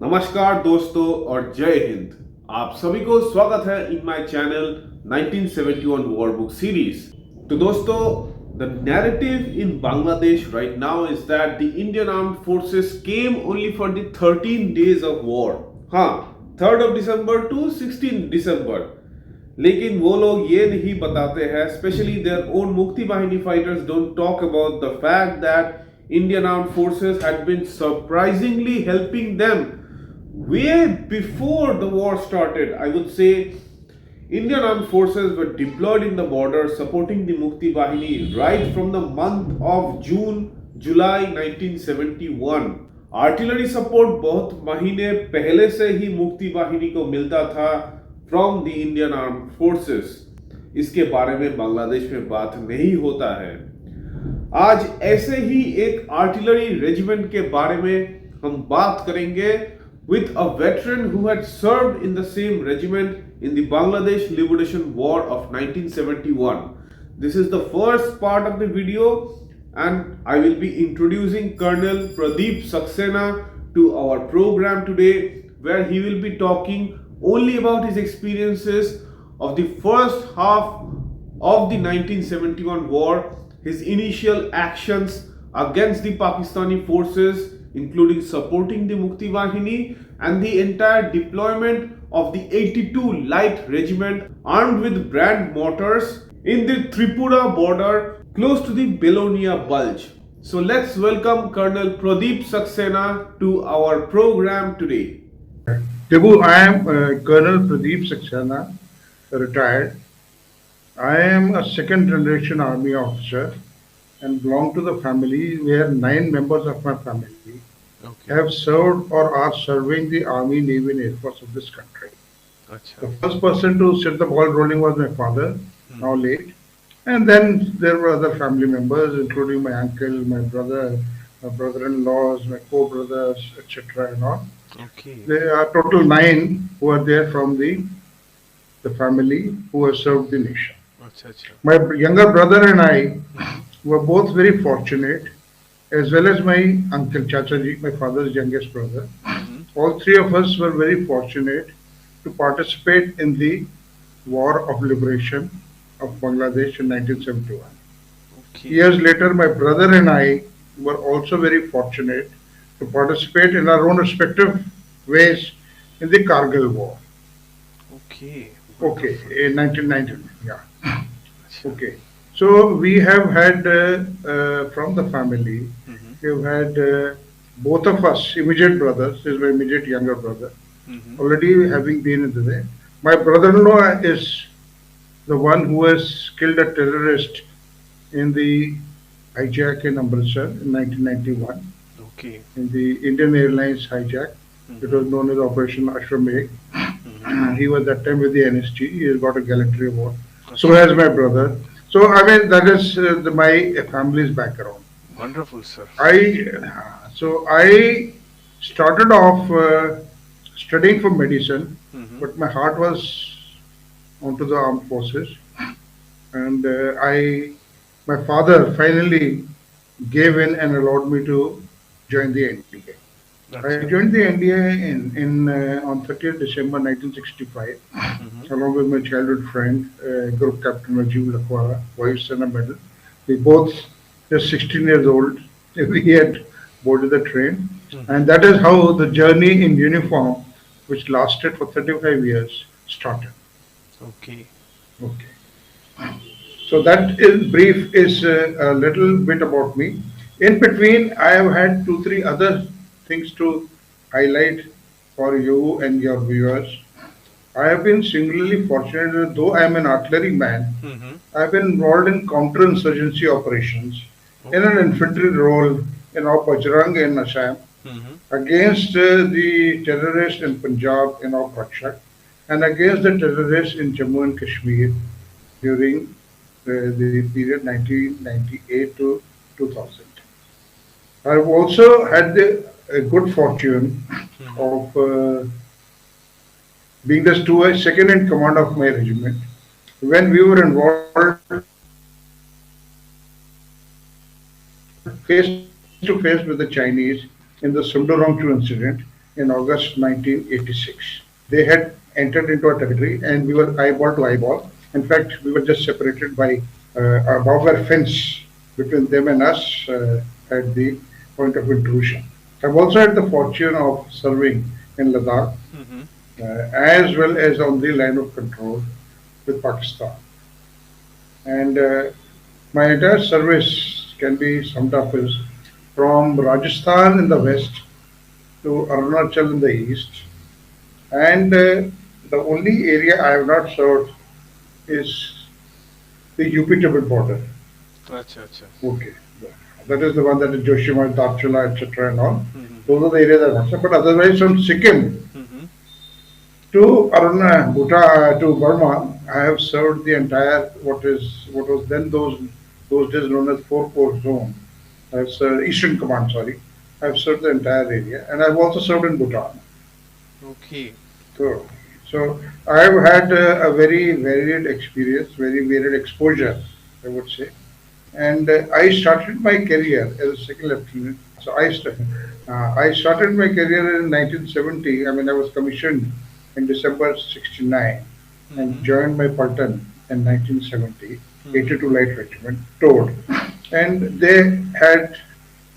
नमस्कार दोस्तों और जय हिंद। आप सभी को स्वागत है in my channel 1971 war book series. तो दोस्तों, the narrative in Bangladesh right now is that the Indian armed forces came only for the 13 days of war. हाँ, 3rd of December to 16 December। लेकिन वो लोग ये नहीं बताते हैं, specially their own Mukti Bahini fighters don't talk about the fact that Indian armed forces had been surprisingly helping them way before the war started. I would say Indian armed forces were deployed in the border supporting the Mukti Bahini right from the month of June, July 1971. Artillery support बहुत महीने पहले से ही मुक्ति बाहिनी को मिलता था from the Indian arm forces. इसके बारे में बांग्लादेश में बात नहीं होता है। आज ऐसे ही एक आर्टिलरी रेजिमेंट के बारे में हम बात करेंगे with a veteran who had served in the same regiment in the Bangladesh Liberation War of 1971. This is the first part of the video and I will be introducing Colonel Pradeep Saxena to our program today, where he will be talking only about his experiences of the first half of the 1971 war, his initial actions against the Pakistani forces, including supporting the Mukti Bahini and the entire deployment of the 82 Light Regiment armed with Brandt mortars in the Tripura border close to the Belonia bulge. So let's welcome Colonel Pradeep Saxena to our program today. Debu, I am Colonel Pradeep Saxena, retired. I am a second generation army officer and belong to the family where 9 members of my family have served or are serving the Army, Navy and Air Force of this country. The first person to set the ball rolling was my father, now late. And then there were other family members, including my uncle, my brother, my brother-in-laws, my co-brothers, etc. and all. There are total 9 who are there from the family who have served the nation. My younger brother and I were both very fortunate, as well as my uncle Chachaji, my father's youngest brother. All 3 of us were very fortunate to participate in the War of Liberation of Bangladesh in 1971. Years later, my brother and I were also very fortunate to participate in our own respective ways in the Kargil War. Okay, in 1990, yeah. Okay, so we have had from the family, we have had both of us, immediate brothers, this is my immediate younger brother, already having been into there. My brother-in-law is the one who has killed a terrorist in the hijack in Amritsar in 1991. In the Indian Airlines hijack. It was known as Operation Ashramegh. He was that time with the NSG. He has got a gallantry award. So has my brother. So I mean that is my family's background. Wonderful, sir. I started off studying for medicine, but my heart was onto the armed forces, and my father finally gave in and allowed me to join the NDA. I joined the NDA on 30th December 1965, along with my childhood friend, Group Captain Rajiv Lakwara, Vice and a medal. We both just 16 years old. We had boarded the train, and that is how the journey in uniform, which lasted for 35 years, started. Okay. So that is brief is a little bit about me. In between, I have had 2-3 other things to highlight for you and your viewers. I have been singularly fortunate that though I am an artillery man, I have been involved in counterinsurgency operations in an infantry role in Bajrang in Assam against the terrorists in Punjab in Pakistan and against the terrorists in Jammu and Kashmir during the period 1998 to 2000. I have also had the good fortune of being the second in command of my regiment. When we were involved face to face with the Chinese in the Sundorongchu incident, in August 1986. They had entered into our territory and we were eyeball to eyeball. In fact, we were just separated by a barbed wire fence between them and us at the point of intrusion. I've also had the fortune of serving in Ladakh Mm-hmm. as well as on the line of control with Pakistan. And my entire service can be summed up as from Rajasthan in the west to Arunachal in the east. And the only area I have not served is the UP Tibet border. Acha, acha. Okay. That is the one that is Joshima, Darchula, etc. and all. Mm-hmm. Those are the areas I've not served. But otherwise, from Sikkim Mm-hmm. to Aruna, Bhutan, to Burma, I have served the entire what was then those days known as Four Corps Zone. I've served Eastern Command, sorry. I've served the entire area, and I've also served in Bhutan. Okay. So, so I've had a very varied experience, very varied exposure, I would say. And I started my career as a second lieutenant. I started my career in 1970. I mean, I was commissioned in December 69 and Mm-hmm. joined my platoon in 1970, Mm-hmm. 82 Light Regiment, toured. And they had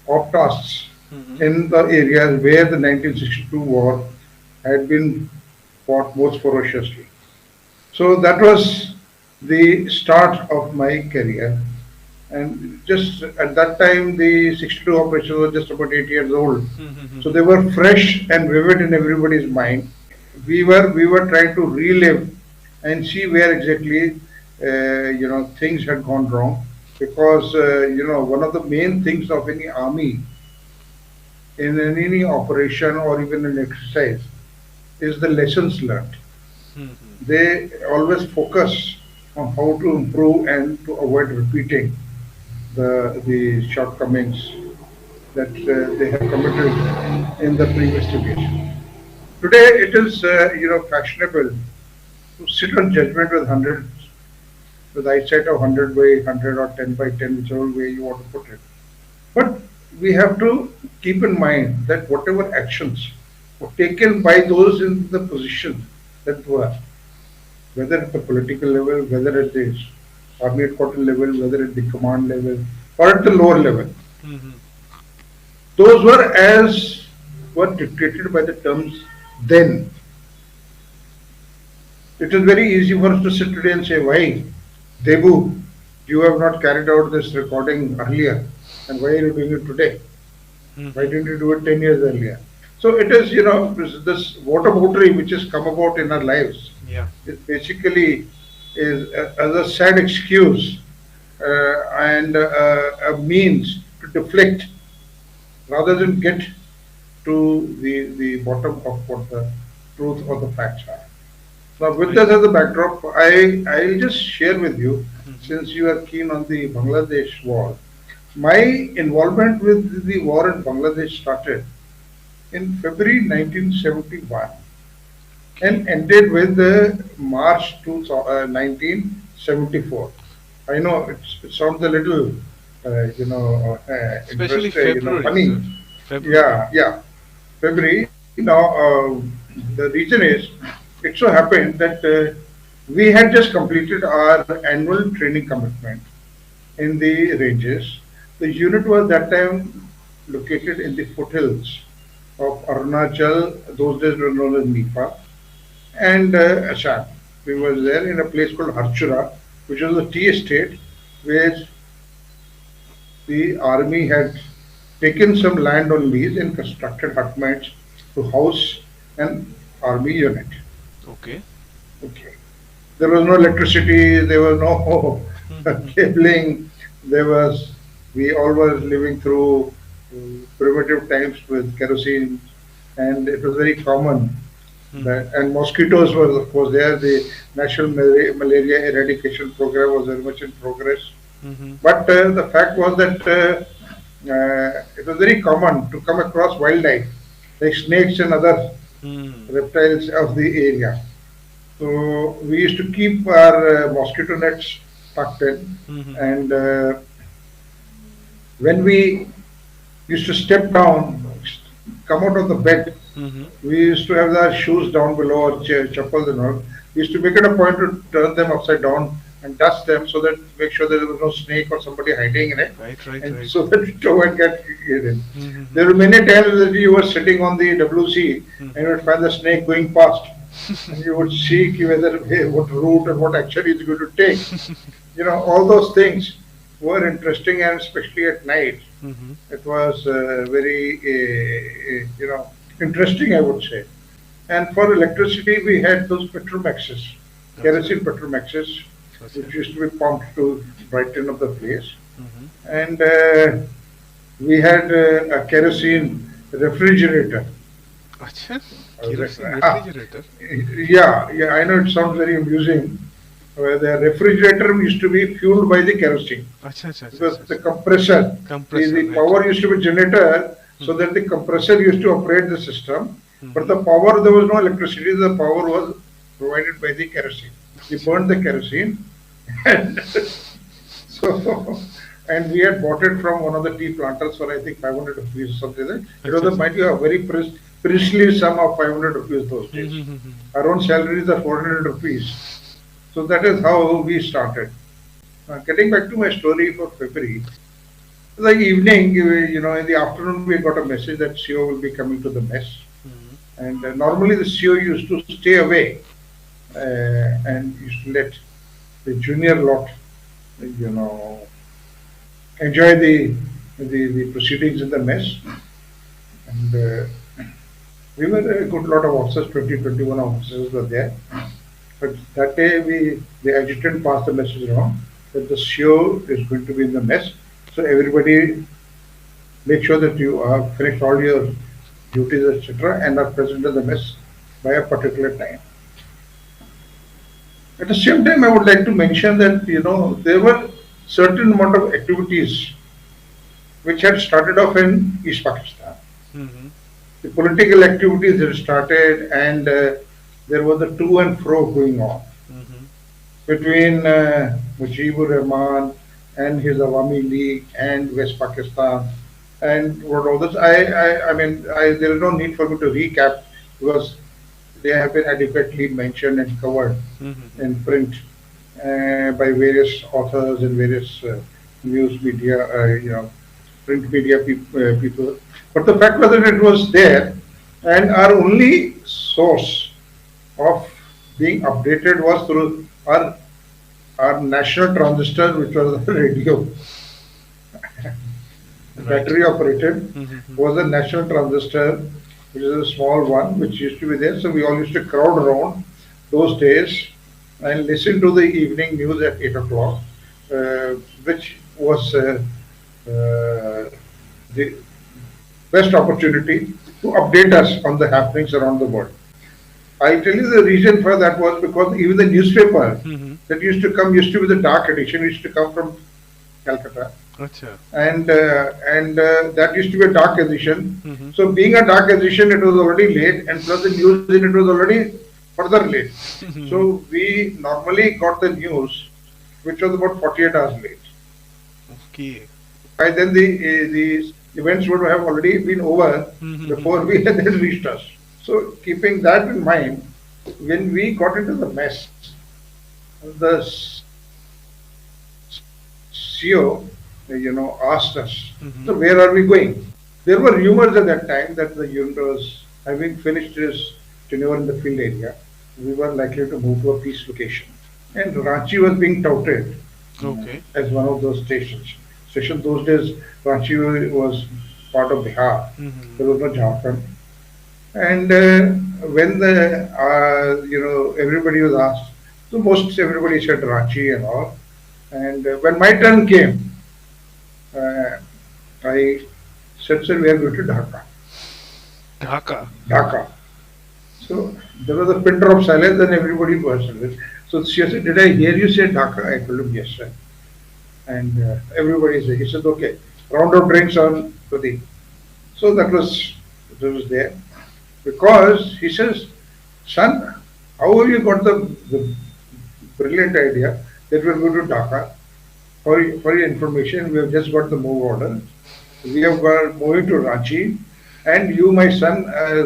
op tasks Mm-hmm. in the areas where the 1962 war had been fought most ferociously. So that was the start of my career. And just at that time, the 62 operation was just about 8 years old. So they Mm-hmm. were fresh and vivid in everybody's mind. We were trying to relive and see where exactly things had gone wrong because one of the main things of any army in any operation or even an exercise is the lessons learned. Mm-hmm. They always focus on how to improve and to avoid repeating the shortcomings that they have committed in the previous occasion. Today, it is fashionable to sit on judgment with hundreds, with eyesight of 100 by 100 or 10 by 10, whichever way you want to put it. But we have to keep in mind that whatever actions were taken by those in the position that were, whether at the political level, whether at the army headquarters level, whether at the command level, or at the lower level, Mm-hmm. those were dictated by the terms then. It is very easy for us to sit today and say, why, Debu, you have not carried out this recording earlier, and why are you doing it today? Why Mm-hmm. didn't you do it 10 years earlier? So it is, this water boatery which has come about in our lives. Yeah. It basically is as a sad excuse and a means to deflect rather than get to the bottom of what the truth or the facts are. Now, with Right. that as a backdrop, I'll just share with you, Mm-hmm. since you are keen on the Bangladesh war, my involvement with the war in Bangladesh started in February 1971 Okay. and ended with March 1974. I know it sounds a little, Especially February, funny. sir. February. Yeah, February. Now, the reason is, it so happened that we had just completed our annual training commitment in the ranges. The unit was that time located in the foothills of Arunachal, those days were known as Nipa, and Assam. We were there in a place called Harchura, which was a tea estate where the army had taken some land on lease and constructed hut mats to house an army unit. Okay. Okay. There was no electricity, there was no Mm-hmm. cabling, there was, we all were living through primitive times with kerosene, and it was very common Mm-hmm. that, and mosquitoes was of course there, the National Malaria Eradication Program was very much in progress. Mm-hmm. But the fact was that it was very common to come across wildlife like snakes and other Mm-hmm. reptiles of the area. So we used to keep our mosquito nets tucked in, Mm-hmm. and when we used to step down, come out of the bed, Mm-hmm. We used to have our shoes down below or chappals and all. We used to make it a point to turn them upside down and dust them so that make sure there was no snake or somebody hiding in it, Right, right, and right. so that no one can get in. Mm-hmm. There were many times that you were sitting on the WC and you would find the snake going past, and you would seek whether what route and what action he's going to take. All those things were interesting, and especially at night, Mm-hmm. it was very interesting, I would say. And for electricity, we had those Petromaxes, Okay. kerosene Petromaxes, Okay. which used to be pumped to brighten up the place. Mm-hmm. And we had a kerosene refrigerator. Acha, I was like, kerosene ah, refrigerator. yeah, yeah, I know it sounds very amusing. Where the refrigerator used to be fueled by the kerosene Acha, acha, acha, because acha, the acha. compressor, Compressor, the right, power right. used to be generator, so Mm-hmm. that the compressor used to operate the system. But Mm-hmm. the power, there was no electricity, the power was provided by the kerosene. We Acha. burned the kerosene, and so, and we had bought it from one of the tea planters for I think 500 rupees or something like that. It was Acha, a acha. might be a very princely sum of 500 rupees those days. Mm-hmm. Our own salaries are 400 rupees. So that is how we started. Getting back to my story for February, the evening, in the afternoon, we got a message that CO will be coming to the mess. Mm-hmm. And normally the CO used to stay away and used to let the junior lot, you know, enjoy the proceedings in the mess. And we were a good lot of officers, 20, 21 officers were there. But that day, the adjutant passed the message around that the CO is going to be in the mess. So everybody make sure that you have finished all your duties, etc., and are present in the mess by a particular time. At the same time, I would like to mention that there were certain amount of activities which had started off in East Pakistan. Mm-hmm. The political activities had started, and there was a to and fro going on Mm-hmm. between Mujibur Rahman and his Awami League and West Pakistan and what all this. I mean, there is no need for me to recap because they have been adequately mentioned and covered Mm-hmm. in print by various authors and various news media, print media people. But the fact was that it was there, and our only source of being updated was through our national transistor, which was the radio, Right. battery operated, Mm-hmm. was a national transistor, which is a small one, which used to be there. So we all used to crowd around those days and listen to the evening news at 8 o'clock, which was the best opportunity to update us on the happenings around the world. I'll tell you the reason for that was because even the newspaper Mm-hmm. that used to be the dark edition, used to come from Calcutta, Acha. and that used to be a dark edition. Mm-hmm. So being a dark edition, it was already late, and plus the news in it was already further late. Mm-hmm. So we normally got the news, which was about 48 hours late. Okay. By then the events would have already been over Mm-hmm. before we had then reached us. So keeping that in mind, when we got into the mess, the CO, asked us, Mm-hmm. so where are we going? There were rumors at that time that the unit was having finished his tenure in the field area. We were likely to move to a peace location. And Ranchi was being touted Okay. as one of those stations. Station those days, Ranchi was part of Bihar. Mm-hmm. There was no Jharkhand. And when everybody was asked, so most everybody said Ranchi and all. And when my turn came, uh, I said, sir, we are going to Dhaka. Dhaka. Dhaka. So there was a pin drop silence and everybody burst into it. So she said, did I hear you say Dhaka? I told him, yes, sir. And everybody said, he said, okay, round of drinks on Pradeep. So that was there. Because he says, son, how have you got the brilliant idea that we're going to Dhaka? For your information, we have just got the move order. We have got moving to Ranchi, and you, my son,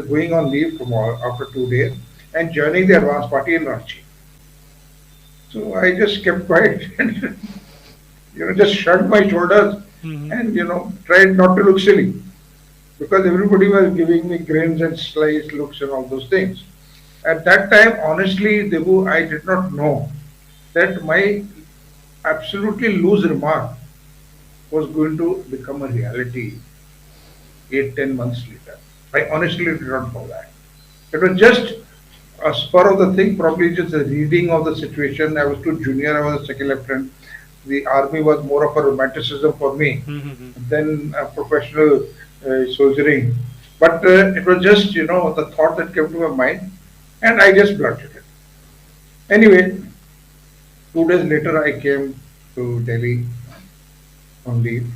going on leave tomorrow after 2 days and joining the advance party in Ranchi. So I just kept quiet and just shrugged my shoulders Mm-hmm. and tried not to look silly because everybody was giving me grins and slight looks and all those things. At that time, honestly, Debu, I did not know that my absolutely loose remark was going to become a reality 8, 10 months later. I honestly did not know that. It was just a spur of the thing, probably just a reading of the situation. I was too junior, I was a second lieutenant. The army was more of a romanticism for me Mm-hmm. than a professional soldiering. But it was just, the thought that came to my mind, and I just blurted it. Anyway, 2 days later, I came to Delhi on leave,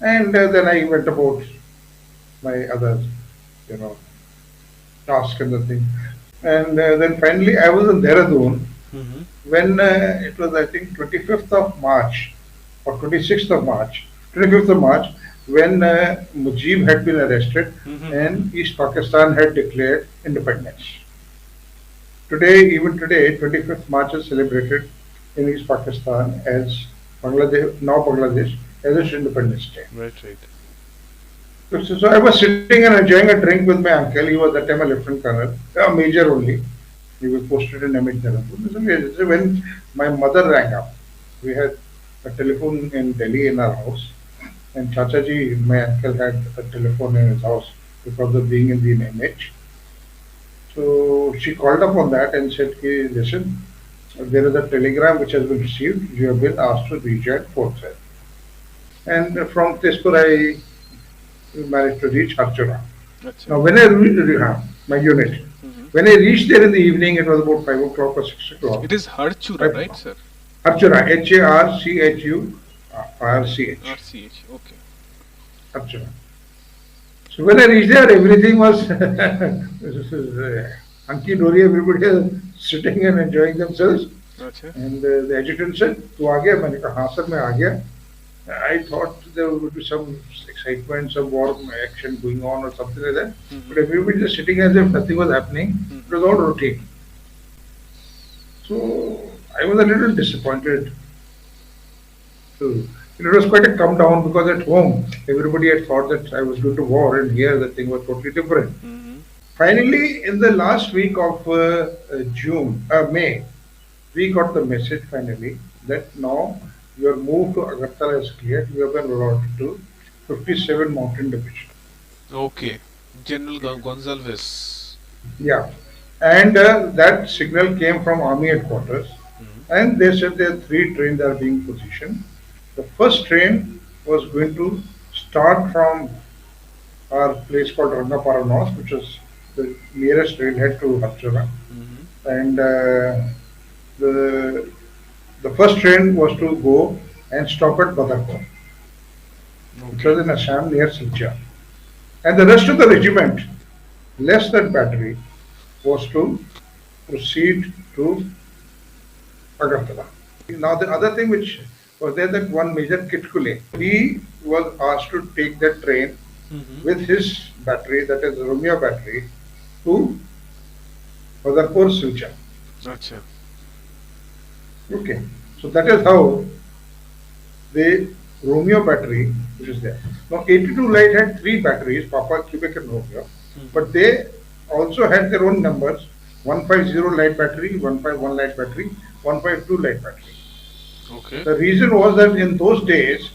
and then I went about my other, you know, task and the thing. And then finally, I was in Dehradun Mm-hmm. when it was, I think, 25th of March or 26th of March, 25th of March, when Mujib had been arrested Mm-hmm. and East Pakistan had declared independence. Today, even today, 25th March is celebrated in East Pakistan as Bangladesh, now Bangladesh, as its Independence Day. Right, right. So I was sitting and enjoying a drink with my uncle. He was that time a lieutenant colonel, a major only. He was posted in MH Dehradun. So when my mother rang up, we had a telephone in Delhi in our house, and Chachaji, my uncle, had a telephone in his house because of being in the MH. So she called up on that and said, "Ki, listen, there is a telegram which has been received. You have been asked to rejoin forces." And from Tezpur, I managed to reach Harchura. Acha. Now, when I reached my unit, Mm-hmm. when I reached there in the evening, it was about 5 o'clock or 6 o'clock. It is Harchura, I, right, sir? Harchura, Harchurch, RCH. Okay. Harchura. So when I reached there, everything was hunky dory. Everybody was sitting and enjoying themselves. Acha. And the adjutant said, "Tu aa gaya?" मैंने कहा, "हाँ sir, मैं आ गया." I thought there would be some excitement, some war action going on or something like that. Mm-hmm. But everybody just sitting as if nothing was happening. It Mm-hmm. was all routine. So I was a little disappointed too. It was quite a come down because at home everybody had thought that I was going to war, and here the thing was totally different. Mm-hmm. Finally, in the last week of May, we got the message finally that now your move to Agartala is cleared. You have been allotted to 57 Mountain Division. Okay. General Gonzalez. Yeah, and that signal came from Army headquarters, Mm-hmm. and they said there are three trains are being positioned. The first train was going to start from our place called Rangapara North, which was the nearest trailhead to Harchura, Mm-hmm. and the the first train was to go and stop at Badarpur, which Okay. was in Assam near Silchar. And the rest of the regiment, less that battery, was to proceed to Agartala. Now the other thing which was there, that one Major Kitkule, he was asked to take that train Mm-hmm. with his battery, that is Romeo battery, to Badarpur Silchar. Acha. Okay, so that is how the Romeo battery, which is there. Now 82 Light had three batteries, Papa, Quebec and Romeo, but Mm-hmm. they also had their own numbers, 150 Light battery, 151 Light battery, 152 Light battery. Okay. The reason was that in those days,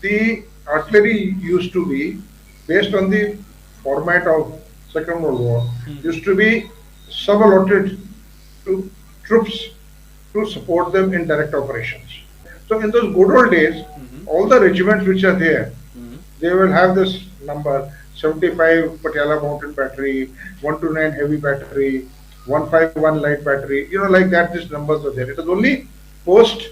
the artillery used to be based on the format of Second World War, Mm-hmm. used to be sub-allotted to troops to support them in direct operations. So in those good old days, Mm-hmm. all the regiments which are there, Mm-hmm. they will have this number 75 Patiala Mountain Battery, 129 Heavy Battery, 151 Light Battery, like that, these numbers were there. It was only post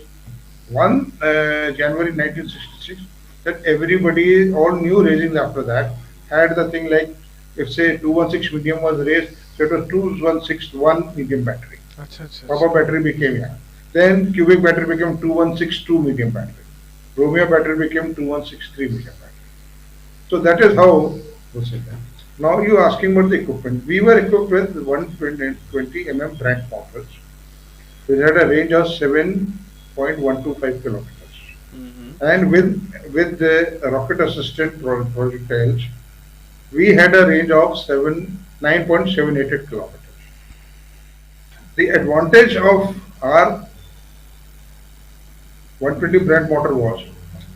1 January 1966 that everybody, all new raisings after that, had the thing like, if say 216 medium was raised, so it was 2161 medium battery. Acha, acha, Papa acha. battery became, yeah. Then cubic battery became 2162 medium battery. Romeo battery became 2163 medium battery. So that is how was it. Now you asking about the equipment. We were equipped with 120 mm Brandt mortars, which had a range of 7.125 kilometers, Mm-hmm. and with the rocket assisted projectiles, we had a range of 9.788 kilometers. The advantage of our 120 Brandt motor was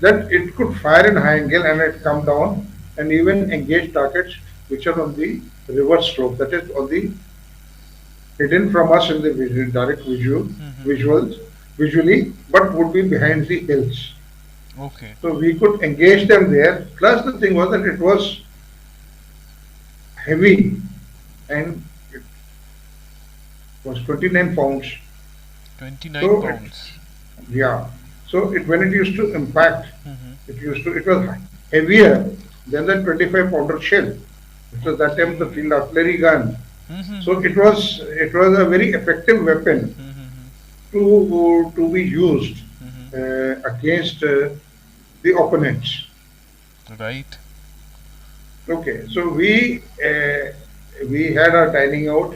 that it could fire in high angle and it come down and even engage targets which are on the reverse slope, that is on the hidden from us in the direct Mm-hmm. visuals visually, but would be behind the hills. Okay. So we could engage them there. Plus the thing was that it was heavy and it was 29 pounds. 29 So pounds. yeah. So when it used to impact, Mm-hmm. it was heavier than the 25 pounder shell. It was that time the Okay. field artillery gun. So Mm-hmm. it was a very effective weapon Mm-hmm. to be used Mm-hmm. against the opponents. Right. Okay, so we had our dining out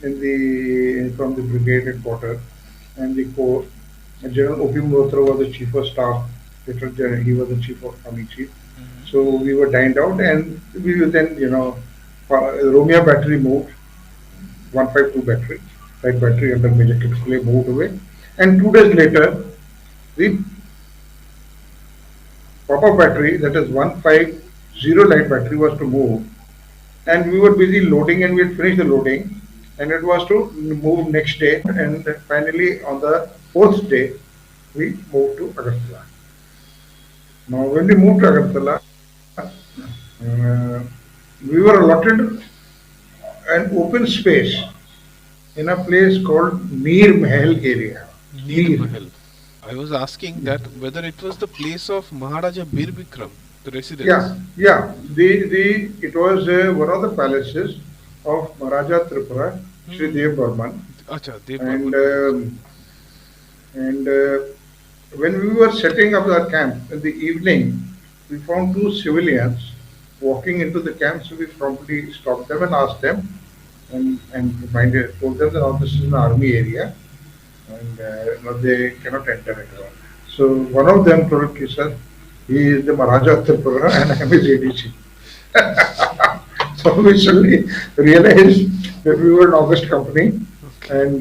in the from the brigade headquarters and the corps. And General O.P. Malhotra was the chief of staff. He was the chief of army chief. Mm-hmm. So we were dined out, and we were then Romeo battery moved, 152 battery, light battery under Major Kipsley moved away, and 2 days later the Papa battery, that is 150 light battery, was to move, and we were busy loading and we had finished the loading, and it was to move next day, and finally on the fourth day we moved to Agartala. Now when we moved to Agartala, we were allotted an open space in a place called Neer Mahal area. Neer Neer. Mahal. I was asking that whether it was the place of Maharaja Bir Bikram, the residence. Yeah. The it was one of the palaces of Maharaja Tripura, Sri Hmm. Dev Burman, Acha, Dev and Burman. and when we were setting up our camp in the evening, we found two civilians walking into the camp. So we promptly stopped them and asked them, told them that oh, this is an army area, and no, they cannot enter at all. So one of them told me, sir, he is the Maharaja of Tripura and I am his ADC. So we suddenly realized that we were an August company, Okay. and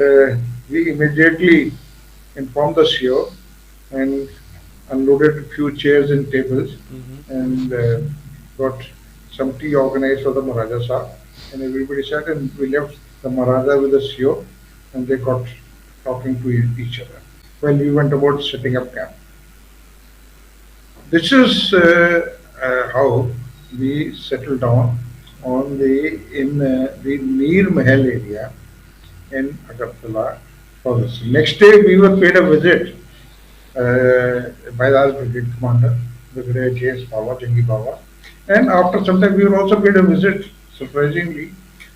we immediately informed the CEO and unloaded a few chairs and tables, Mm-hmm. and got some tea organized for the Maharaja Sahib, and everybody sat and we left the Maharaja with the CEO, and they got talking to each other while we went about setting up camp. This is how we settled down on the Neer Mahal area in Agartala for this. Next day we were paid a visit by our brigade commander, Brigadier J.S. Bawa, Jangi Bawa. And after some time we were also paid a visit, surprisingly,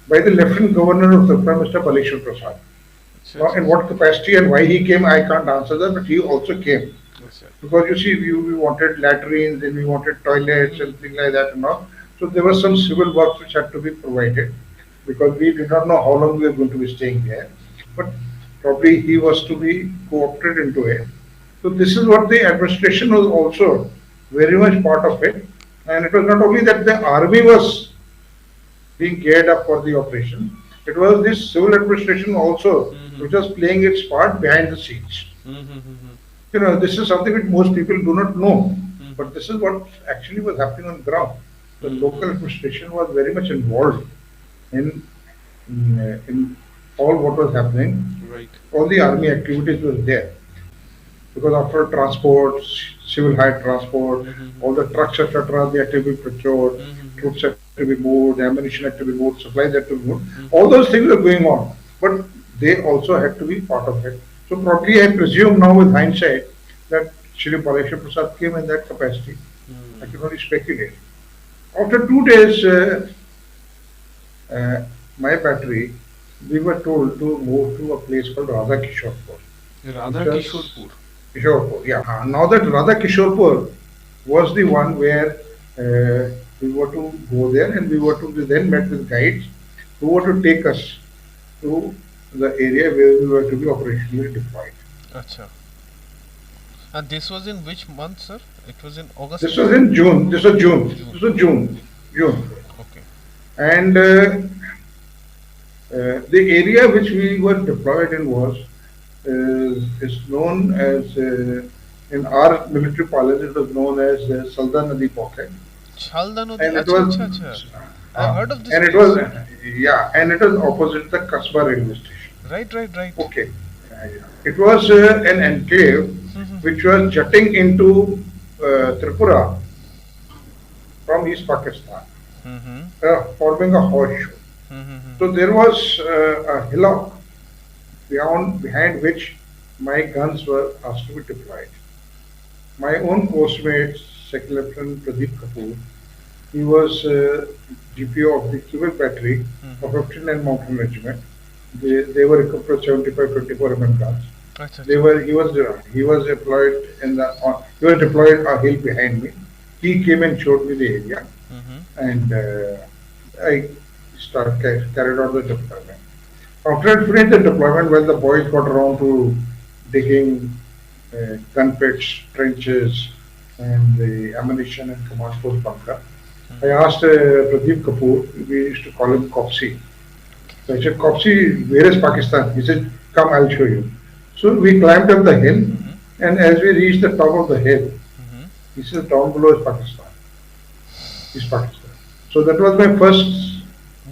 by the Lieutenant Governor of Tripura, Mr. Baleshwar Prasad. Acha, Now, acha, in acha. what capacity and why he came, I can't answer that, but he also came. Acha. Because you see, we wanted latrines and we wanted toilets and things like that and all. So there were some civil works which had to be provided because we did not know how long we were going to be staying there. But probably he was to be co-opted into it. So this is what the administration was also very much part of it. And it was not only that the army was being geared up for the operation, it was this civil administration also which Mm-hmm. was playing its part behind the scenes. Mm-hmm. This is something which most people do not know, Mm-hmm. but this is what actually was happening on ground. The local Mm-hmm. administration was very much involved in in all what was happening. Right. All the army activities were there because after transport, civil hire transport, Mm-hmm. all the trucks etc. they had to be procured, Mm-hmm. troops had to be moved, ammunition had to be moved, supplies had to be moved. All Mm-hmm. those things were going on, but they also had to be part of it. So probably I presume now with hindsight that Shri Baleshwar Prasad came in that capacity. I Mm. can only speculate. After 2 days, uh, my battery, we were told to move to a place called Radha Kishorpur, which Radha was Kishorpur. Kishorpur. Yeah. Now that Radha Kishorpur was the one where uh, We were to go there, and we then met with guides who were to take us to the area where we were to be operationally deployed. Acha. And this was in which month, sir? It was in August This was month? in June. This was June. June. This was June. June. Okay. And the area which we were deployed in was is known as in our military parlance it was known as Salda Nadi pocket, Shalda Nodi. and it Acha, was acha, acha. I've heard of this and it place. was yeah, and it was opposite the Kasbah railway station. Right, right, right. Okay, it was an enclave Mm-hmm. which was jutting into Tripura from East Pakistan, Mm-hmm. forming a horseshoe. Mm-hmm. So there was a hillock behind which my guns were asked to be deployed. My own postmate, Second Lieutenant Pradeep Kapoor, he was GPO of the Quebec Battery of 59 Mountain Regiment. They were equipped with 75 24 mm guns. Acha, They acha. were he was deployed he was deployed a hill behind me. He came and showed me the area, Mm-hmm. and I carried out the deployment. After I finished the deployment, when the boys got around to digging gun pits, trenches, and the ammunition and command post bunker, I asked Pradeep Kapoor, we used to call him Copsy. So I said, Copsy, where is Pakistan? He said, come, I'll show you. So we climbed up the hill, and as we reached the top of the hill, Mm-hmm. he said, down below is Pakistan. Is Pakistan. So that was my first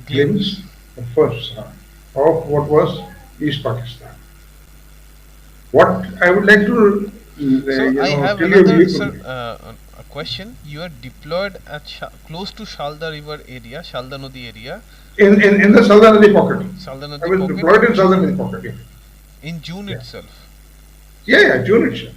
glimpse, the first of what was East Pakistan. What I would like to, So I have tell another, you, sir, a question. You are deployed at close to Shalda River area, Shalda Nodi area, in the Southern Nadi pocket. Shalda I Nodi was pocket deployed in in Southern Nadi June, pocket. in June Yeah, itself. yeah, June itself.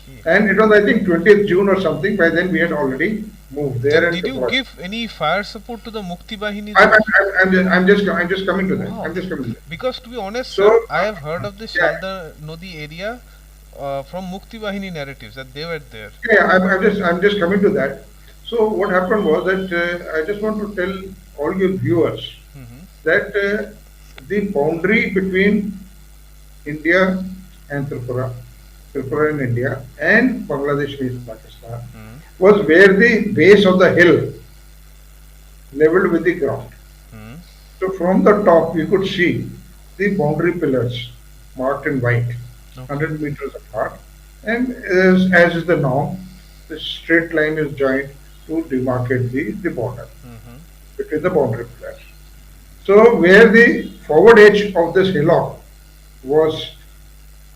Okay. And it was, I think, 20th June or something. By then, we had already moved there Then and did you deployed. give any fire support to the Mukti Bahini I'm, there? I'm just coming to that. Wow. I'm just coming to that. Because to be honest, So, sir, I have heard of the yeah, Shalda Nodi area from Mukti Bahini narratives that they were there. yeah, I'm just coming to that. So, what happened was that I just want to tell all your viewers Mm-hmm. that the boundary between India and Tripura in India, and Bangladesh and Pakistan, Mm-hmm. was where the base of the hill leveled with the ground. Mm-hmm. So from the top, you could see the boundary pillars marked in white, Okay. 100 meters apart, and as is the norm, the straight line is joined to demarcate the border Mm-hmm. between the boundary pillars. So where the forward edge of this hillock was,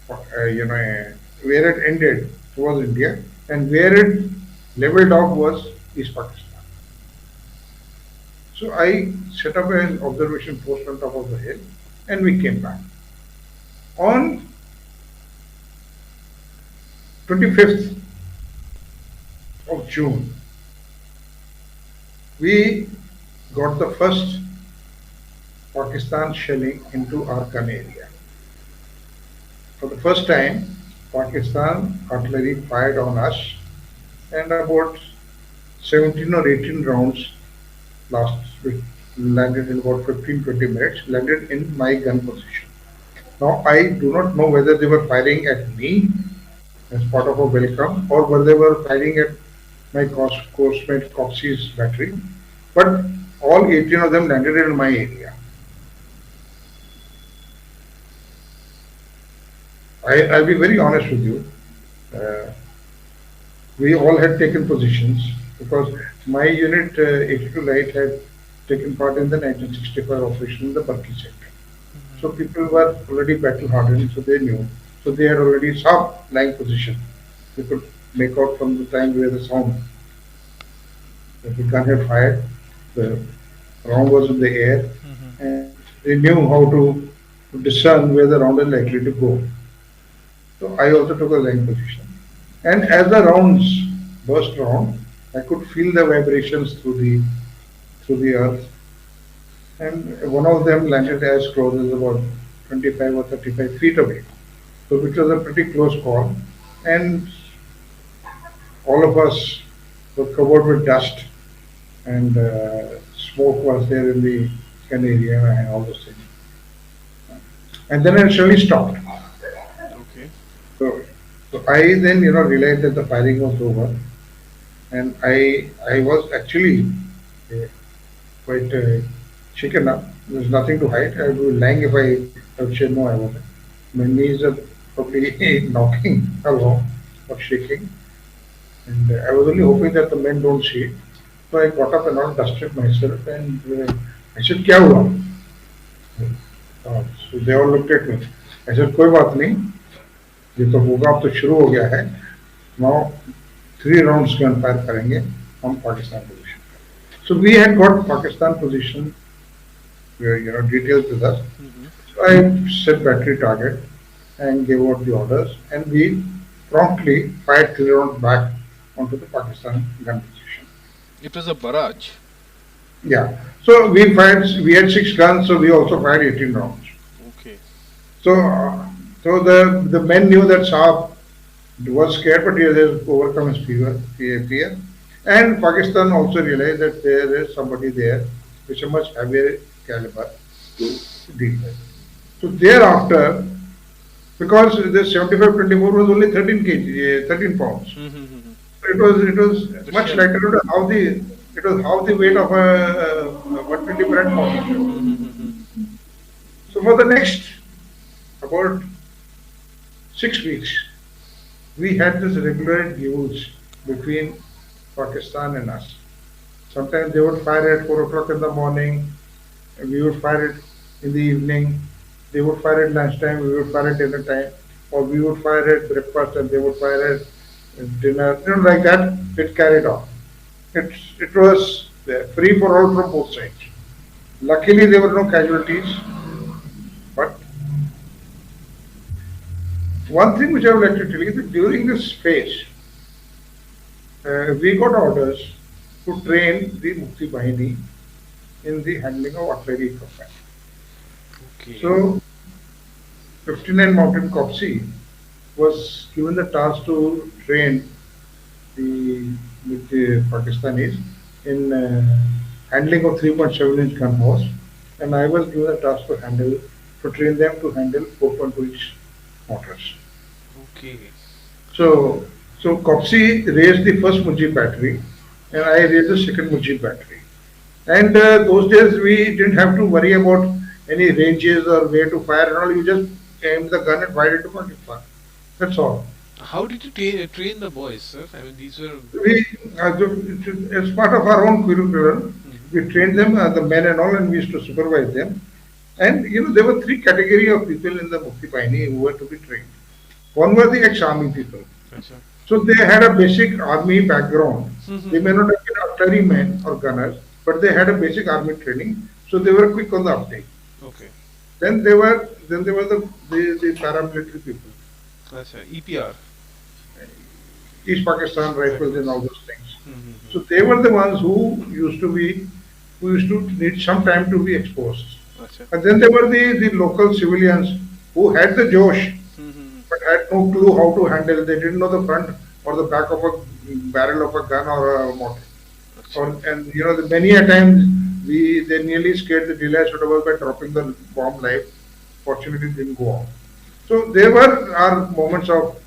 where it ended was India, and where it leveled off was East Pakistan. So I set up an observation post on top of the hill, and we came back. On 25th of June, we got the first Pakistan shelling into our gun area. For the first time, Pakistan artillery fired on us, and about 17 or 18 rounds which landed in about 15-20 minutes, landed in my gun position. Now, I do not know whether they were firing at me as part of a welcome, or whether they were firing at my coursemate Coxey's battery, but all 18 of them landed in my area. I'll be very honest with you. Uh, we all had taken positions because my unit 82 Light had taken part in the 1965 operation in the Burki sector. So people were already battle hardened, so they knew. So they had already some lying position. They could make out from the time where the sound that the gun had fired, the round was in the air, Mm-hmm. and they knew how to discern where the round is likely to go. So I also took a lying position. And as the rounds burst around, I could feel the vibrations through the earth. And one of them landed as close as about 25 or 35 feet away. So which was a pretty close call. And all of us were covered with dust. and smoke was there in the gun area and all those things. And then it suddenly stopped. Okay. So, so I then realized that the firing was over, and I was actually uh, quite shaken up. There's nothing to hide. I would be lying if I would say no, I wasn't. My knees are probably knocking along or shaking, and I was only hoping that the men don't see it. So I got up and all dusted myself, and I said, "क्या हुआ?" So they all looked at me. I said, "कोई बात नहीं, ये तो होगा, अब तो शुरू हो गया है. Now 3 rounds गन फायर करेंगे हम Pakistan position." So we had got Pakistan position, details with us. Mm-hmm. So I set battery target and gave out the orders, and we promptly fired 3 rounds back onto the Pakistan gun position. It was a barrage. Yeah. So we fired. We had 6 guns, so we also fired 18 rounds. Okay. So, so the men knew that Saab was scared, but he has overcome his fear. And Pakistan also realized that there is somebody there which is much heavier caliber to deal with. So thereafter, because the 75-24 was only 13 kg, 13 pounds. Mm-hmm. It was The much shell. lighter. It was half the weight of a 120 Brandt mortar. Mm-hmm. So for the next about 6 weeks, we had this regular duels between Pakistan and us. Sometimes they would fire at 4 o'clock in the morning, and we would fire it in the evening. They would fire at lunchtime, we would fire at dinner time, or we would fire at breakfast and they would fire at dinner. Like that, it carried on. It was free for all from both sides. Luckily, there were no casualties, but one thing which I would like to tell you is that during this phase, we got orders to train the Mukti Bahini in the handling of artillery equipment. Okay. So, 59 Mountain Copsey was given the task to train the Pakistanis in handling of 3.7-inch gun horse, and I was given the task to train them to handle 4.2-inch mortars. Okay. So, so Copsey raised the first Mujib battery, and I raised the second Mujib battery. And those days we didn't have to worry about any ranges or where to fire and all. You just aim the gun and fire it to Pakistan. That's all. How did you train the boys, sir? I mean, these were. We, as part of our own curriculum, Mhm. we trained them, the men and all, and we used to supervise them. And there were 3 categories of people in the Mukti Bahini who were to be trained. One were the ex-army people. Acha. So they had a basic army background. Mhm. They may not have been artillery men or gunners, but they had a basic army training, so they were quick on the uptake. Okay. Then there were the paramilitary people, Acha. EPR. East Pakistan rifles and all those things. Mm-hmm. So they were the ones who used to need some time to be exposed. Acha. And then there were the local civilians who had the Josh Mm-hmm. but had no clue how to handle. They didn't know the front or the back of a barrel of a gun or a mortar. And many a time they nearly scared the daylights out of us by dropping the bomb live. Fortunately, it didn't go off. So there were our moments of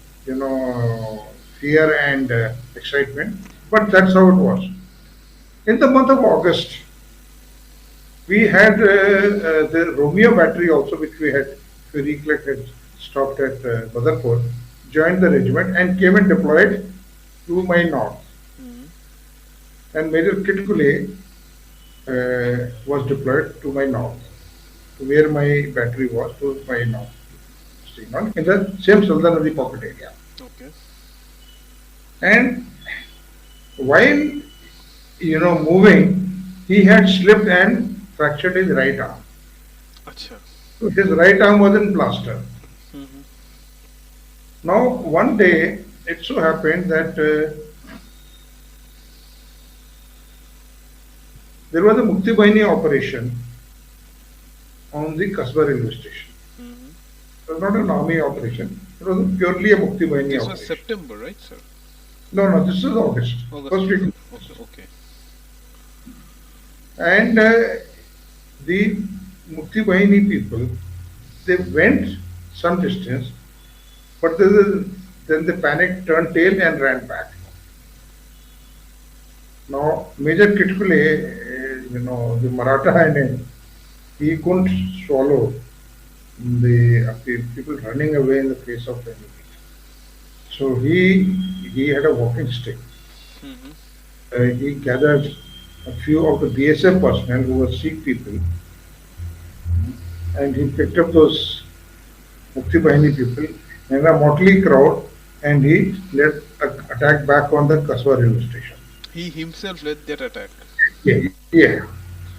fear and excitement, but that's how it was. In the month of August, we had the Romeo battery also, which we had, if you recollect, had stopped at Badarpur, joined the regiment and came and deployed to my north. Mm-hmm. And Major Kit Kule was deployed to my north, to where my battery was, to my north, in the same Sultan Nadi pocket area. Okay. And while moving, he had slipped and fractured his right arm. Acha. So his right arm was in plaster. Mm-hmm. Now, one day, it so happened that there was a Mukti Bahini operation on the Kasba railway station. Mm-hmm. It was not an army operation. It was purely a Mukti Bahini This was operation. September, right, sir? No, this is August. August. First week. Okay. Okay. And the Mukti Bahini people, they went some distance, but then the panic turned tail and ran back. Now, Major Kitkule, the Maratha and he couldn't swallow the people running away in the face of the enemy. So he had a walking stick. Mm-hmm. He gathered a few of the BSF personnel who were Sikh people, and he picked up those Mukti Bahini people in a motley crowd, and he led an attack back on the Kaswa railway station. He himself led that attack. Yeah.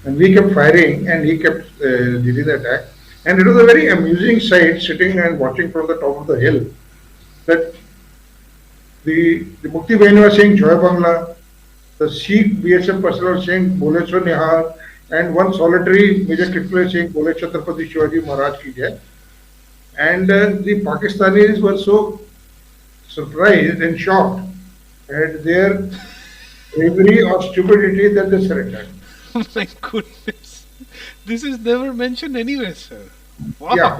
And we kept firing, and he kept leading the attack. And it was a very amusing sight sitting and watching from the top of the hill that the Mukti Bahini was saying Joy Bangla, the Sikh BSF personnel was saying Bole So Nihal, and one solitary Major Kitkule saying Bole Chhatrapati Shivaji Maharaj Ki Jai. And the Pakistanis were so surprised and shocked at their bravery or stupidity that they surrendered. Oh my goodness. This is never mentioned anywhere, sir. Wow. Yeah.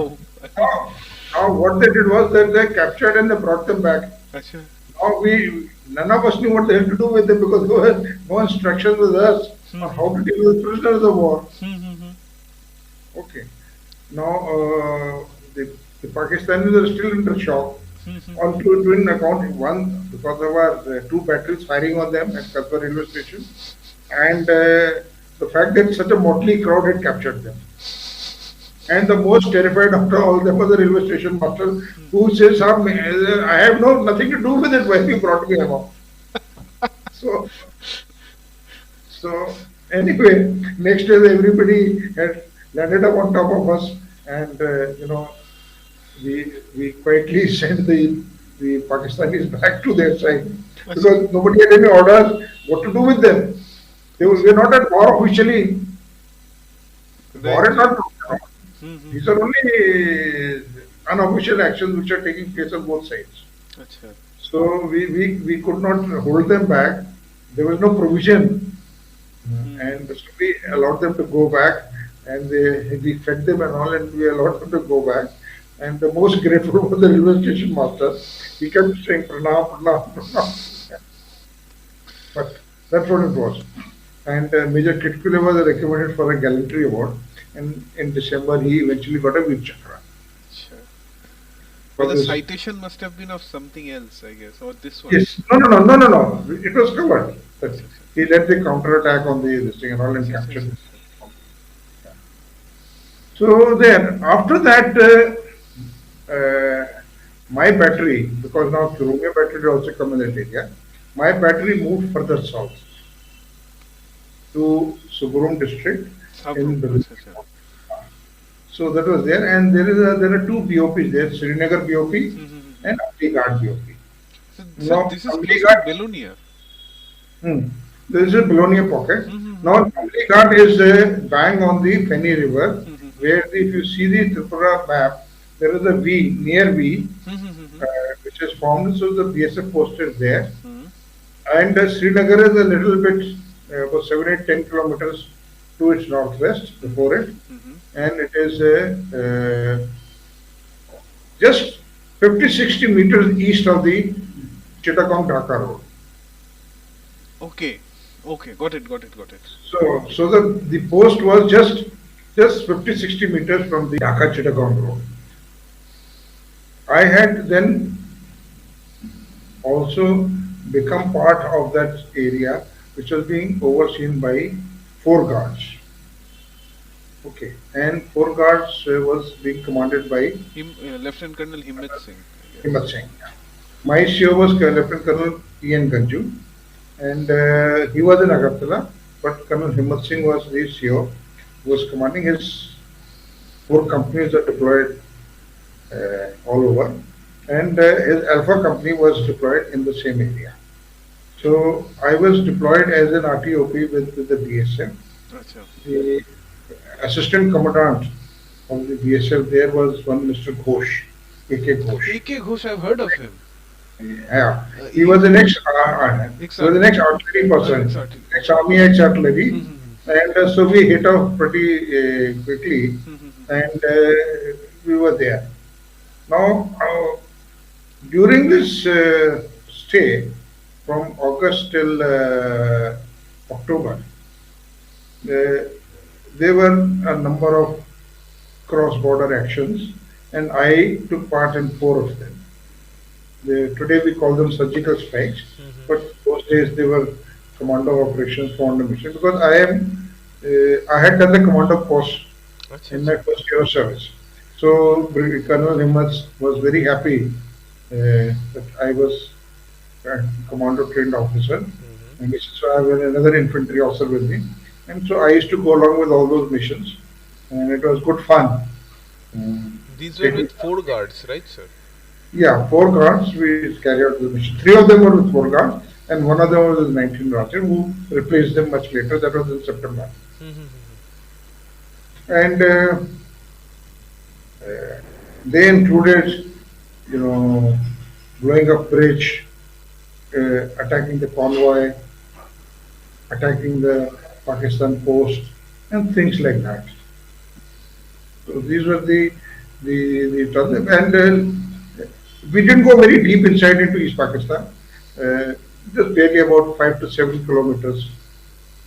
Now what they did was that they captured and they brought them back. Acha. Now none of us knew what they had to do with them because there were no instructions with us on how to deal with prisoners of war. Okay. Now the Pakistanis are still under shock. On two in account, one because there were two batteries firing on them at Kasba railway station, and the fact that such a motley crowd had captured them. And the most terrified after all them was the railway station master, who says, I have nothing to do with it, why you brought me along. So anyway, next day everybody had landed up on top of us, and we quietly sent the Pakistanis back to their side because nobody had any orders what to do with them. They were not at war officially. War is not. These are only unofficial actions which are taking place on both sides. Achha. So we could not hold them back. There was no provision, and so we allowed them to go back, and we fed them and all, and we allowed them to go back. And the most grateful was the railway station master. He kept saying pranam, pranam, pranam. But that's what it was. And Major Kitkule was recommended for a gallantry award. And in December, he eventually got a Veer Chakra. Sure. For But the this- citation must have been of something else, I guess, or this one. Yes. No. It was covered. That he led the counter attack on this thing and all and captured it. So then, after that, my battery, because now Kirunga battery had also come in that area, my battery moved further south to Suburum district in Belonia. So that was there, and there are two BOPs there, Srinagar BOP and Amrighat BOP. So Now, this is close to Amrighat- Belonia. There is a Belonia pocket. Now, Amrighat is bang on the Feni River, where if you see the Tripura map, there is a V, near V, which is formed, so the BSF post is there. And Srinagar is a little bit, about 7, 8, 10 kilometers to its northwest before it. And it is just 50, 60 meters east of the Chittagong Dhaka road. Okay. Got it. So the post was just 50, 60 meters from the Dhaka Chittagong road. I had then also become part of that area which was being overseen by 4 guards. Okay, and 4 guards was being commanded by Lieutenant Colonel Himmat Singh. I guess. Himmat Singh. My CO was Lieutenant Colonel P.N. Ganju, and he was in Agartala, but Colonel Himmat Singh was the CO, who was commanding his 4 companies that deployed all over, and his Alpha company was deployed in the same area. So I was deployed as an RTOP with the BSF. Achha. The assistant commandant of the BSF there was one Mr. Ghosh, A.K. Ghosh. A.K. Ghosh, I've heard of him. Yeah, he was the next artillery person, Ex-artillery. ex-army, ex-artillery. and so we hit off pretty quickly, and we were there. Now, during this stay from August till October, uh, there were a number of cross-border actions, and I took part in four of them. Today we call them surgical strikes, but those days they were commando operations for the mission because I had done the commando course Acha, in acha. my first year of service. So Colonel Himmat was very happy that I was a commando trained officer, and he said, so I have another infantry officer with me, and so I used to go along with all those missions, and it was good fun. These were Taking with four guards, right, sir? Yeah, four guards we carried out the mission. Three of them were with four guards, and one of them was with 19 Rajan, who replaced them much later. That was in September. And they included, you know, blowing up bridge, attacking the convoy, attacking the Pakistan post, and things like that. So these were and we didn't go very deep inside into East Pakistan. Just barely about 5 to 7 kilometers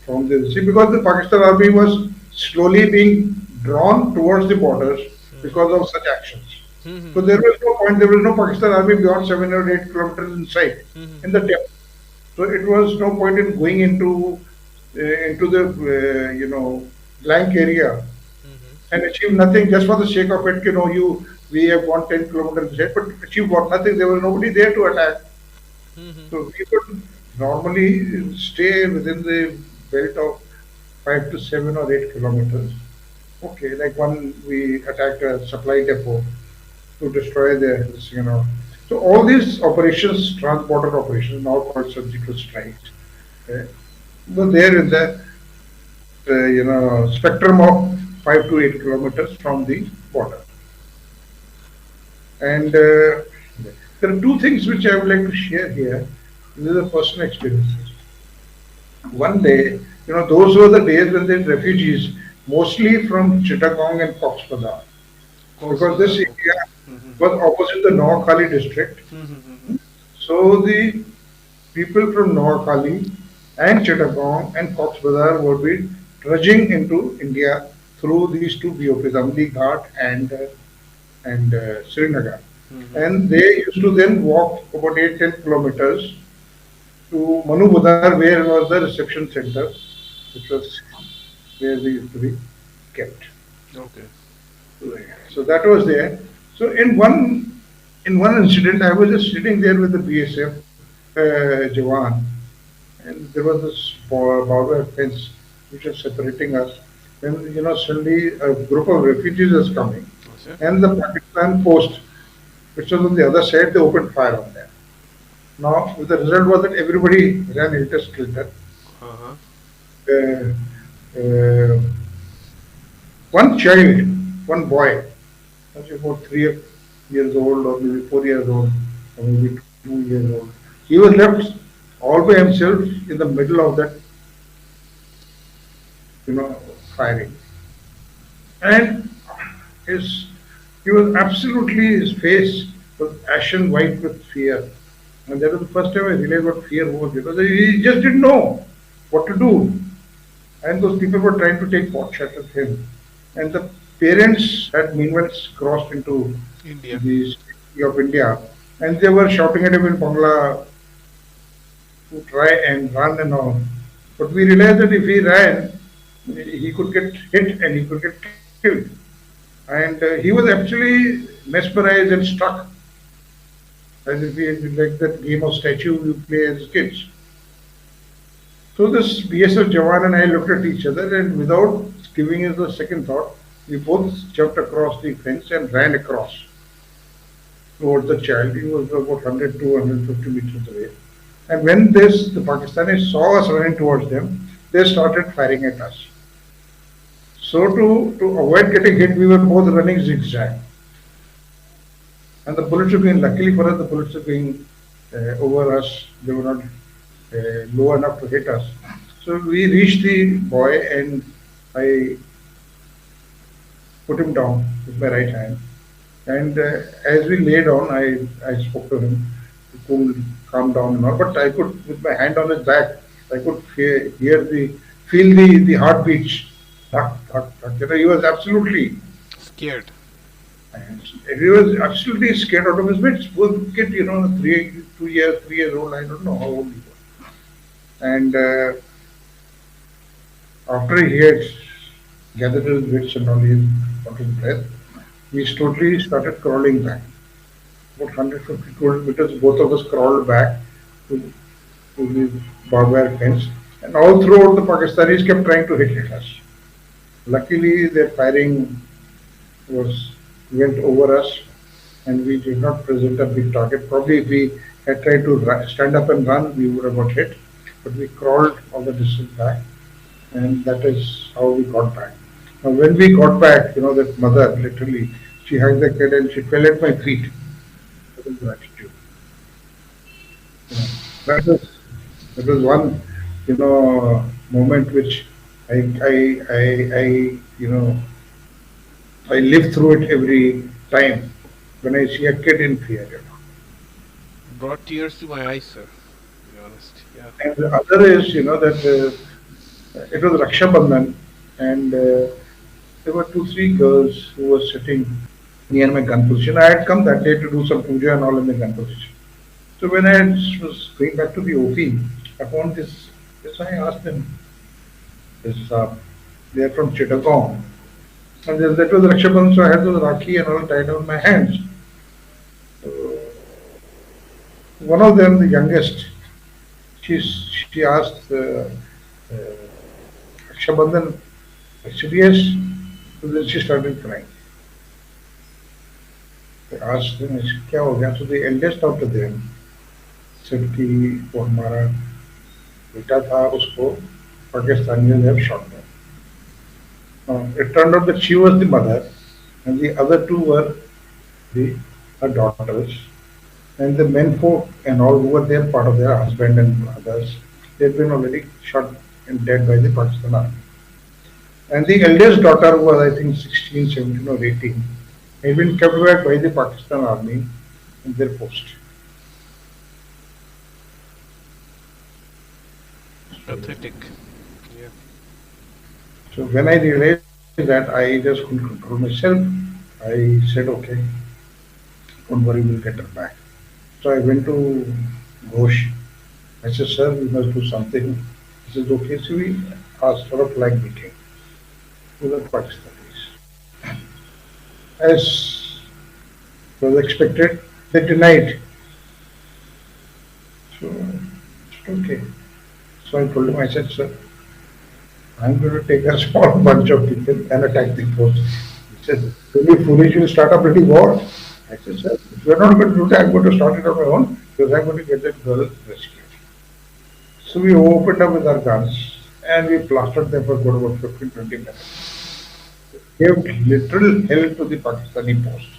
from the sea because the Pakistan army was slowly being drawn towards the borders because of such actions. So there was no point. There was no Pakistan army beyond 7 or 8 kilometers in sight in the depth. So it was no point in going into the blank area and achieve nothing just for the sake of it. We have gone 10 kilometers ahead, but achieve what nothing. There was nobody there to attack. So we could normally stay within the belt of 5 to 7 or 8 kilometers. Okay, like when we attacked a supply depot to destroy the. So all these operations, trans-border operations, now called surgical strikes, uh, were there in the spectrum of 5 to 8 kilometers from the border. And there are two things which I would like to share here. These are personal experiences. One day, those were the days when the refugees, mostly from Chittagong and Cox's Bazar, because this area was opposite the Noakhali district. So the people from Noakhali and Chittagong and Cox's Bazar would be trudging into India through these two BOPs, Amli Ghat and Srinagar. And they used to then walk about 8 to 10 kilometers to Manu Budar, where was the reception center, which was where they used to be kept. Okay. So that was there. So in one incident, I was just sitting there with the BSF Jawan, and there was this border fence which was separating us. Then suddenly a group of refugees was coming, Acha. and the Pakistan post, which was on the other side, they opened fire on them. Now, the result was that everybody ran helter-skelter. Uh-huh. Uh, uh, one child, one boy, was about 3 years old or maybe 4 years old or maybe 2 years old. He was left all by himself in the middle of that, firing. And his, he was absolutely, his face was ashen white with fear. And that was the first time I realized what fear was because he just didn't know what to do. And those people were trying to take pot shots at him. And the parents had meanwhile crossed into India. the city of India, and they were shouting at him in Bangla to try and run and all. But we realized that if he ran, he could get hit and he could get killed. And he was actually mesmerized and struck, as if he had like that game of statue you play as kids. So this BSF Jawan and I looked at each other, and without giving us a second thought, we both jumped across the fence and ran across towards the child. He was about 100 to 150 meters away. And when the Pakistanis saw us running towards them, they started firing at us. So to avoid getting hit, we were both running zigzag. And the bullets were going, luckily for us, the bullets were going over us. They were not low enough to hit us. So we reached the boy and I put him down with my right hand. And as we lay down, I spoke to him to cool, calm down and all. But I could, with my hand on his back, I could feel the heartbeats. Thud, thud, thud. He was absolutely, Scared. he was absolutely scared out of his wits. Poor kid, 2 years, 3 years old. I don't know how old he was. And after he had gathered his wits and all, he got his breath. We slowly started crawling back. About 150 kilometers, both of us crawled back to the barbed wire fence. And all throughout, the Pakistanis kept trying to hit us. Luckily, their firing was went over us, and we did not present a big target. Probably, if we had tried to stand up and run, we would have got hit. But we crawled all the distance back, and that is how we got back. Now, when we got back, that mother literally, she hugged the kid and she fell at my feet. That was gratitude. You know, that was that was one, moment which I I live through it every time when I see a kid in fear. Brought tears to my eyes, sir. To be honest. Yeah. And the other is, that it was Raksha Bandhan, and there were two, three girls who were sitting near my gun position. I had come that day to do some puja and all in the gun position. So when I was going back to the OP, I found this I asked them, this, they are from Chittagong. And that was Raksha Bandhan, so I had those Rakhi and all tied on my hands. So one of them, the youngest, she asked Raksha Bandhan, I said yes. So then she started crying. I asked them, I said, क्या हो गया? So the eldest of them said कि वो हमारा बेटा था उसको Pakistani have shot down. It turned out that she was the mother and the other two were her daughters, and the men folk and all who were there, part of their husband and others, they had been already shot and dead by the Pakistan army. And the eldest daughter was, I think, 16, 17 or 18, had been kept back by the Pakistan army in their post. Pathetic. Yeah. So when I realized that, I just couldn't control myself. I said, okay, don't worry, we'll get her back. So I went to Ghosh. I said, sir, we must do something. He says, okay, so we asked for a flag meeting with the Pakistanis. As was expected, they denied. So I said, okay. So I told him, I said, sir, I'm going to take a small bunch of people and attack the post. He said, really foolish, you'll start a bloody war. I said, sir, if you're not going to do that, I'm going to start it on my own because I'm going to get that girl rescued. So we opened up with our guns and we plastered them for good about 15-20 minutes. Gave literal hell to the Pakistani post.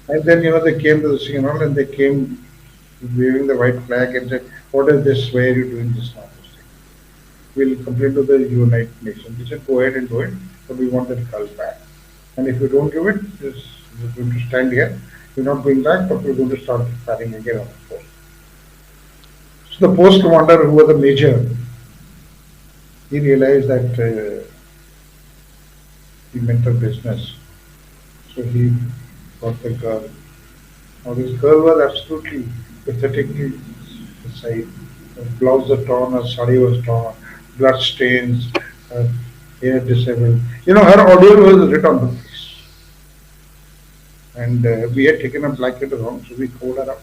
And then, they came to the signal and they came waving the white flag and said, what is this? Why are you doing this now? We'll complain to the United Nations. We said, go ahead and do it, but we want that girl back. And if you don't give it, we're going to stand here. We're not going back, but we're going to start firing again on the post. So the post commander, who was a major, he realized that he meant a business. So he got the girl. Now this girl was absolutely pathetically beside. Her blouse was torn, her sari was torn, blood stains, her hair disabled. Her audio was written on the face. And we had taken a blanket around, so we covered her up.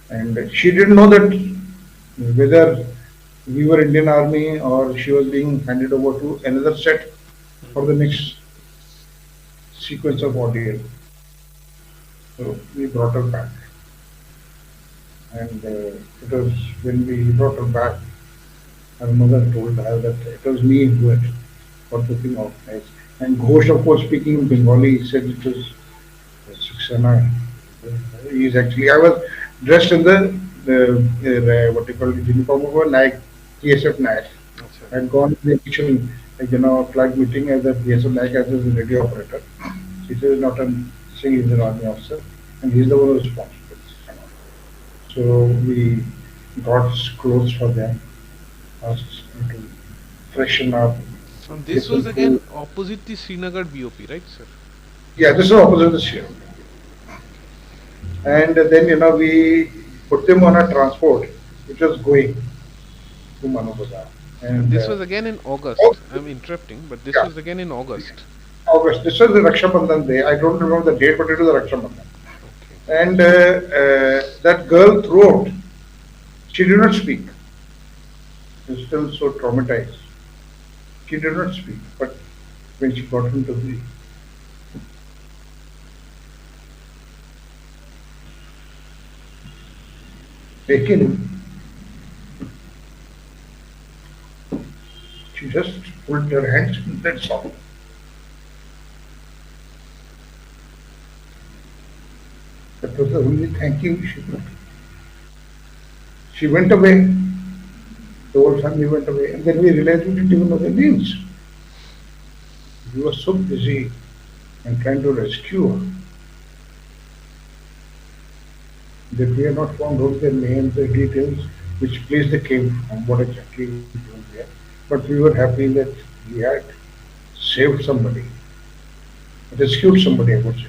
And she didn't know that whether we were Indian Army or she was being handed over to another set for the next sequence of ordeal. So we brought her back. And it was when we brought her back, her mother told her that it was me who had got the thing organized. And Ghosh, of course, speaking in Bengali, said it was Saxena. He's actually, I was dressed in the what you call it, uniform of a Naik, PSF Naik. Acha. I had gone to the initial, flag meeting as a PSF Naik as a radio operator. He is not a saying he's an army officer, and he's the one responsible. So we got clothes for them, asked them to freshen up, And give this them was again food. opposite the Srinagar BOP, right, sir? Yeah, this is opposite the shield. And then we put them on a transport which was going to Manu Bazar. And And this was again in oh, August. I'm interrupting, but this yeah, was again in August. August. This was the Raksha Bandhan day. I don't remember the date, but it was the Raksha Bandhan. Okay. And that girl throughout, she did not speak. She was still so traumatized. She did not speak. But when she got into the taken, she just pulled her hands and that's all. That was the only thank you she got. She went away. The whole family went away. And then we realized we didn't even know their names. We were so busy and trying to rescue her that we have not found out their names, their details, which place they came from, what exactly we doing there. But we were happy that we had saved somebody, rescued somebody, I would say,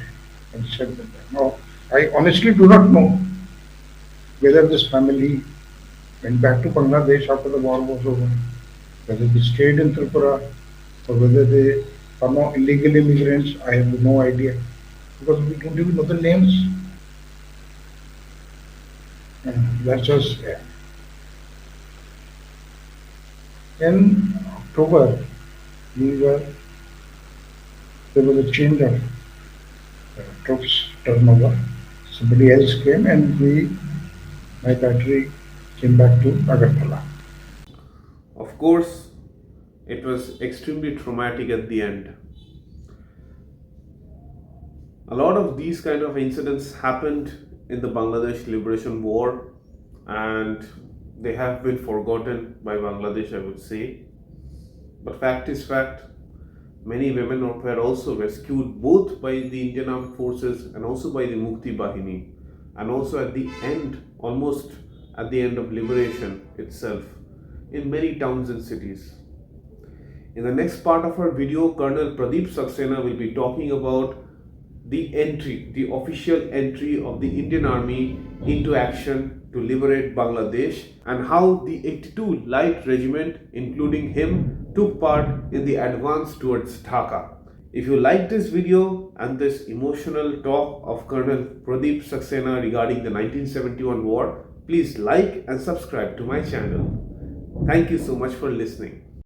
and saved them. Now, I honestly do not know whether this family went back to Bangladesh after the war was over, whether they stayed in Tripura, or whether they are now illegal immigrants. I have no idea because we don't even know the names. And that's just in October, there was a change of troops turnover. Somebody else came, and my battery came back to Agartala. Of course, it was extremely traumatic at the end. A lot of these kind of incidents happened in the Bangladesh Liberation War, and they have been forgotten by Bangladesh, I would say. But fact is fact, many women were also rescued both by the Indian Armed Forces and also by the Mukti Bahini, and also at the end, almost at the end of liberation itself, in many towns and cities. In the next part of our video, Colonel Pradeep Saxena will be talking about the official entry of the Indian Army into action to liberate Bangladesh, and how the 82 Light Regiment, including him, took part in the advance towards Dhaka. If you like this video and this emotional talk of Colonel Pradeep Saxena regarding the 1971 war, please like and subscribe to my channel. Thank you so much for listening.